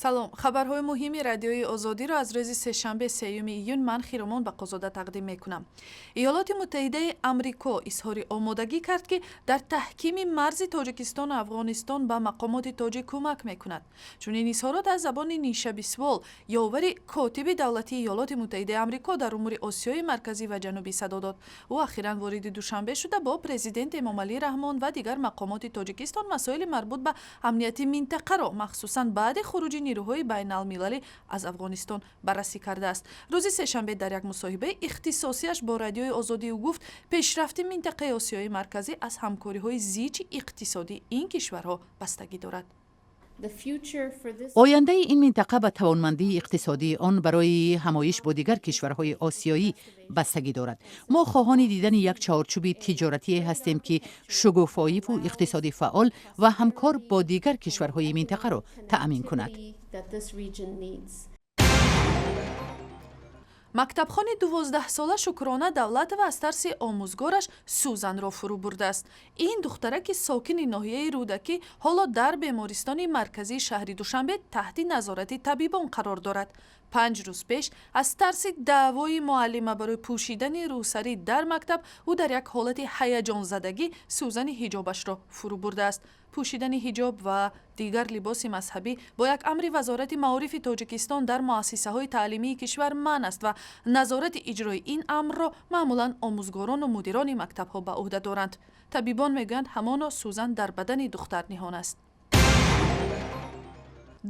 салом. хабарҳои муҳими радиои озодиро аз рӯзи сешанбе 3 июн ман Хиромон Бақозода тақдим мекунам. иёлоти муттаҳидаи амрико изҳори омодагӣ кард ки дар таҳкими марзи Тоҷикистону Афғонистон ба мақомоти тоҷик кумак мекунад. Чунин изҳорот аз забони Ниша Бисвол, ёвари котиби давлатии иёлоти муттаҳидаи амрико дар умури Осиёи марказӣ ва ҷанубӣ садо дод. ӯ ахиран вориди Душанбе шуда бо президенти Эмомалӣ Раҳмон ва дигар мақомоти Тоҷикистон масоили марбут ба амнияти минтақаро махсусан баъди хуруҷи нерӯҳои байналмилалӣ аз Афғонистон баррасӣ кардааст. рӯзи сешанбе дар як мусоҳибаи ихтисосияш бо радиои озодӣ ӯ гуфт, пешрафти минтақаи Осиёи марказӣ аз ҳамкориҳои зичи иқтисодии ин кишварҳо бастагӣ дорад. ояндаи ин минтақа ба тавонмандии иқтисодии он барои ҳамоиш бо дигар кишварҳои осиёӣ бастагӣ дорад. мо хоҳони дидани як чаҳорчӯби тиҷоратие ҳастем ки шугуфоиву иқтисоди фаъол ва ҳамкор бо дигар кишварҳои минтақаро таъмин кунад. мактабхони 12-сола Шукрона Давлатова аз тарси омӯзгораш сӯзанро фурӯ бурдааст. ин духтараки сокини ноҳияи Рӯдакӣ ҳоло дар бемористони марказии шаҳри Душанбе таҳти назорати табибон қарор дорад. 5 рӯз пеш аз тарси даъвои муаллима барои пӯшидани рӯсарӣ дар мактаб ӯ дар як ҳолати ҳаяҷонзадагӣ сӯзани ҳиҷобашро фурӯ бурдааст. пӯшидани ҳиҷоб ва дигар либоси мазҳабӣ бо як амри вазорати маорифи Тоҷикистон дар муассисаҳои таълимии кишвар манъ аст ва назорати иҷрои ин амрро маъмулан омӯзгорону мудирони мактабҳо ба уҳда доранд. табибон мегӯянд ҳамоно сӯзан дар бадани духтар ниҳон аст.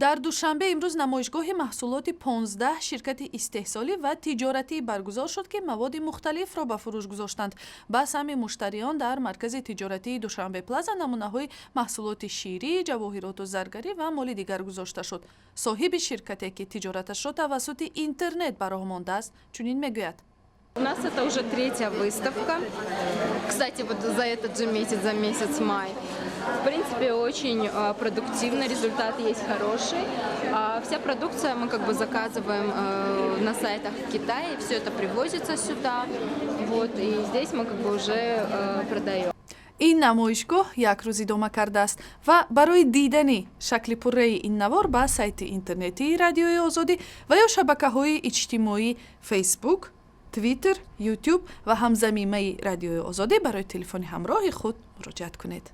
дар Душанбе имрӯз намоишгоҳи маҳсулоти 15 ширкати истеҳсолӣ ва тиҷоратӣ баргузор шуд ки маводи мухталифро ба фурӯш гузоштанд. ба сами муштариён дар маркази тиҷоратии Душанбе плаза намунаҳои маҳсулоти ширӣ, ҷавоҳироту заргарӣ ва моли дигар гузошта шуд. соҳиби ширкате ки тиҷораташро тавассути интернет ба роҳ мондааст, чунин мегӯяд. У нас это уже 3-я выставка. Кстати, вот за этот же месяц, за месяц май. В принципе, очень продуктивно, результат есть хороший. Вся продукция мы как бы заказываем на сайтах в Китае, все это привозится сюда, вот, и здесь мы как бы уже продаем. ин намоишгоҳ як рӯз идома кардааст ва барои дидани шакли пурраи ин навор ба сайти интернетии радиои озодӣ ва ё шабакаҳои иҷтимоӣ Facebook, Twitter, YouTube ва ҳамзамимаи радиои озодӣ барои телефони ҳамроҳи худ муроҷиат кунед.